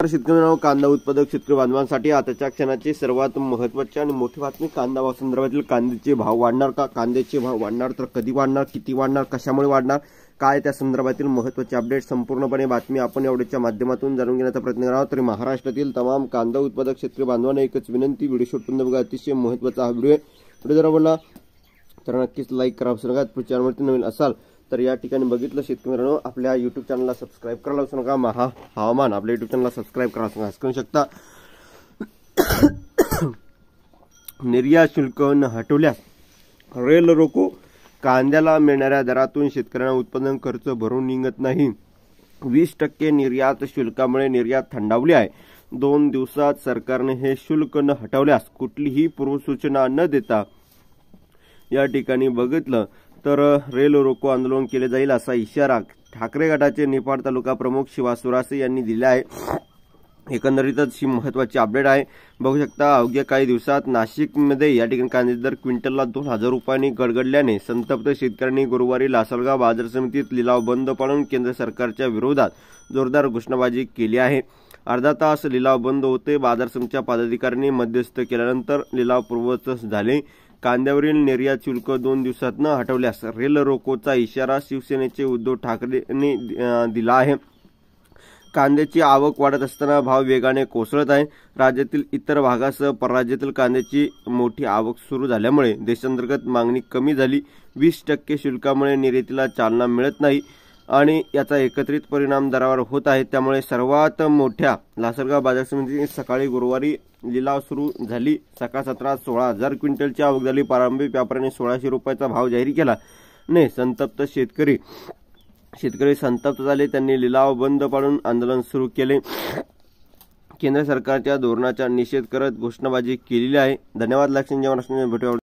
शेतकऱ्यांनो, कांदा उत्पादक शेतकरी बांधवांसाठी आताच्या क्षणाची सर्वात महत्त्वाची आणि मोठी बातमी कांदा भाव संदर्भातील कांद्याचे भाव वाढणार का, कांद्याचे भाव वाढणार तर कधी वाढणार, किती वाढणार, कशामुळे वाढणार, काय त्या संदर्भातील महत्त्वाचे अपडेट संपूर्णपणे बातमी आपण एवढ्याच्या माध्यमातून जाणून घेण्याचा प्रयत्न करणार आहोत। तर महाराष्ट्रातील तमाम कांदा उत्पादक शेतकरी बांधवांना एकच विनंती, व्हिडिओ शेवटपर्यंत बघा, अतिशय महत्त्वाचा हा व्हिडिओ आहे। व्हिडिओ जर आवडला तर नक्कीच लाईक करा, विसरू नका। चॅनलवरती नवीन असाल तर या ठिकाणी बघितलं शेतकऱ्यांनो, आपल्या YouTube चॅनलला सबस्क्राइब करायला विसरू नका। महा हवामान आपल्या YouTube चॅनलला सबस्क्राइब करा करू शकता। निर्यात शुल्क न हटवल्यास रेल रोको, कांद्याला मिळणाऱ्या दरातून शेतकऱ्यांना उत्पादन खर्च भरून निघत नाही। 20% निर्यात शुल्कामुळे निर्यात थंडावली आहे। 2 दिवसात सरकारने हे शुल्क न हटवल्यास कुठलीही पूर्वसूचना न देता या ठिकाणी बघितलं तर रेल रोको आंदोलन केले जाईल असा इशारा ठाकरे गटाचे निफाड तालुका प्रमुख शिवा सुरासे यांनी दिला आहे। एकंदरीतच ही महत्त्वाची अपडेट आहे। बघू शकता, अवघ्या काही दिवसात नाशिकमध्ये या ठिकाणी कांद्याचे दर क्विंटलला 2000 रुपयांनी गडगडल्याने संतप्त शेतकऱ्यांनी गुरुवारी लासलगाव बाजार समितीत लिलाव बंद पाडून केंद्र सरकारच्या विरोधात जोरदार घोषणाबाजी केली आहे। अर्धा तास लिलाव बंद होते। बाजार समितीच्या पदाधिकाऱ्यांनी मध्यस्थ केल्यानंतर लिलाव पूर्ववत झाले। कांद्यावरील निर्यात शुल्क 2 दिवसात न हटवल्यास रेल रोकोचा इशारा शिवसेनेचे उद्धव ठाकरेंनी दिला आहे। कांद्याची आवक वाढत असताना भाव वेगाने कोसळत आहे। राज्यातील इतर भागासह परराज्यातील कांद्याची मोठी आवक सुरू झाल्यामुळे देशांतर्गत मागणी कमी झाली। 20% शुल्कामुळे निर्यातीला चालना मिळत नाही आणि याचा एकत्रित परिणाम दरावर होत आहे। त्यामुळे सर्वात मोठ्या लासलगाव बाजार समितीने सकाळी गुरुवारी लिलाव सुरू झाली। सकाळ सत्रात 16,000 क्विंटलची आवक झाली। प्रारंभी व्यापाऱ्यांनी 1600 रुपयाचा भाव जाहीर केला। ने संतप्त शेतकरी संतप्त झाले। त्यांनी लिलाव बंद पाडून आंदोलन सुरू केले। केंद्र सरकारच्या धोरणाचा निषेध करत घोषणाबाजी केलेली आहे। धन्यवाद। लक्ष्मी जेवण भेटू।